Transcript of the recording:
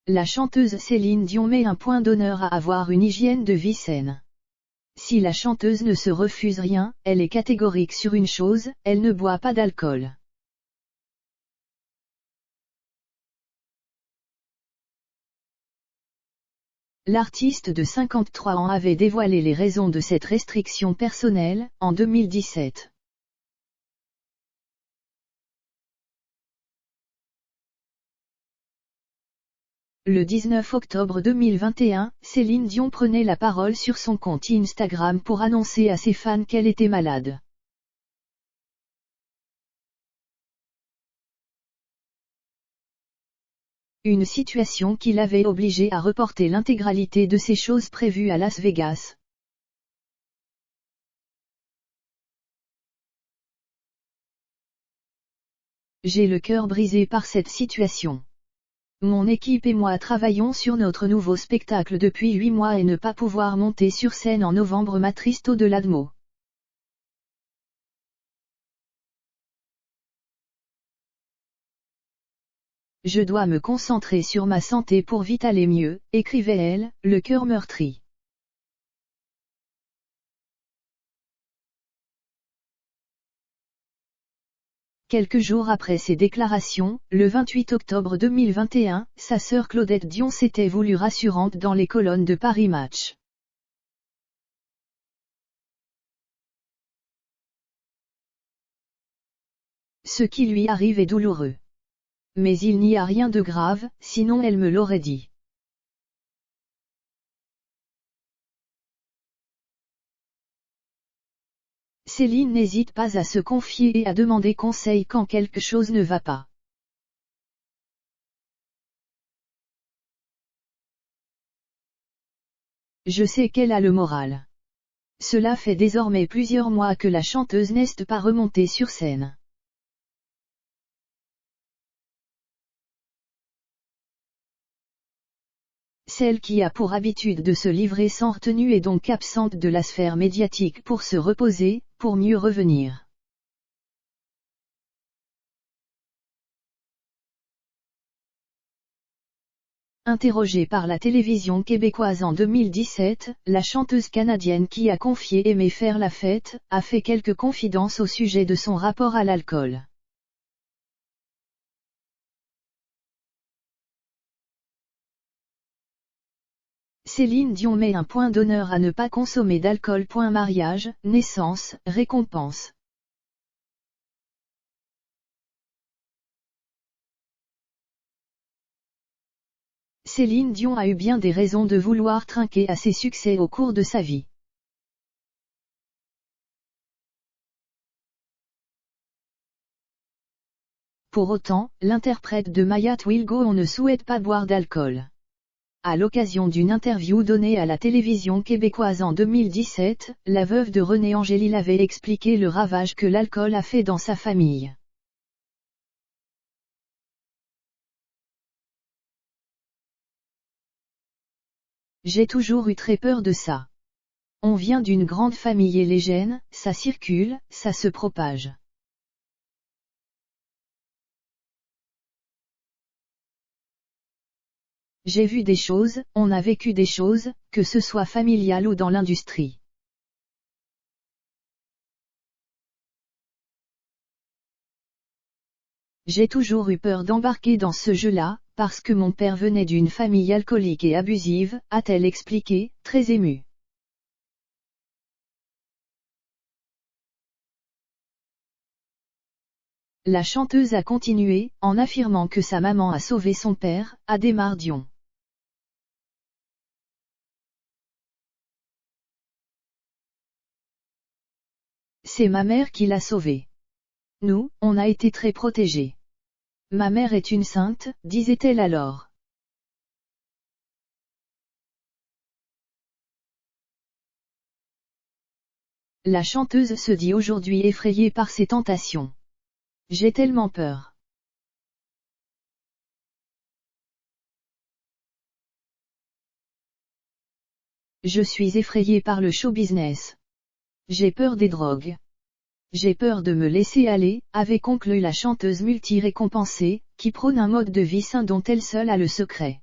La chanteuse Céline Dion met un point d'honneur à avoir une hygiène de vie saine. Si la chanteuse ne se refuse rien, elle est catégorique sur une chose, elle ne boit pas d'alcool. L'artiste de 53 ans avait dévoilé les raisons de cette restriction personnelle, en 2017. Le 19 octobre 2021, Céline Dion prenait la parole sur son compte Instagram pour annoncer à ses fans qu'elle était malade. Une situation qui l'avait obligée à reporter l'intégralité de ses shows prévus à Las Vegas. J'ai le cœur brisé par cette situation. Mon équipe et moi travaillons sur notre nouveau spectacle depuis 8 mois et ne pas pouvoir monter sur scène en novembre m'attriste au-delà de mots. Je dois me concentrer sur ma santé pour vite aller mieux, écrivait-elle, le cœur meurtri. Quelques jours après ces déclarations, le 28 octobre 2021, sa sœur Claudette Dion s'était voulue rassurante dans les colonnes de Paris Match. Ce qui lui arrive est douloureux. Mais il n'y a rien de grave, sinon elle me l'aurait dit. Céline n'hésite pas à se confier et à demander conseil quand quelque chose ne va pas. Je sais qu'elle a le moral. Cela fait désormais plusieurs mois que la chanteuse n'est pas remontée sur scène. Celle qui a pour habitude de se livrer sans retenue est donc absente de la sphère médiatique pour se reposer, pour mieux revenir. Interrogée par la télévision québécoise en 2017, la chanteuse canadienne qui a confié aimer faire la fête, a fait quelques confidences au sujet de son rapport à l'alcool. Céline Dion met un point d'honneur à ne pas consommer d'alcool. Mariage, naissance, récompense. Céline Dion a eu bien des raisons de vouloir trinquer à ses succès au cours de sa vie. Pour autant, l'interprète de My Heart Will Go On ne souhaite pas boire d'alcool. À l'occasion d'une interview donnée à la télévision québécoise en 2017, la veuve de René Angélil avait expliqué le ravage que l'alcool a fait dans sa famille. J'ai toujours eu très peur de ça. On vient d'une grande famille et les gènes, ça circule, ça se propage. J'ai vu des choses, on a vécu des choses, que ce soit familial ou dans l'industrie. J'ai toujours eu peur d'embarquer dans ce jeu-là, parce que mon père venait d'une famille alcoolique et abusive, a-t-elle expliqué, très émue. La chanteuse a continué, en affirmant que sa maman a sauvé son père, Adhémar Dion. C'est ma mère qui l'a sauvé. Nous, on a été très protégés. Ma mère est une sainte, disait-elle alors. La chanteuse se dit aujourd'hui effrayée par ses tentations. J'ai tellement peur. Je suis effrayée par le show business. J'ai peur des drogues. J'ai peur de me laisser aller, avait conclu la chanteuse multi-récompensée, qui prône un mode de vie sain dont elle seule a le secret.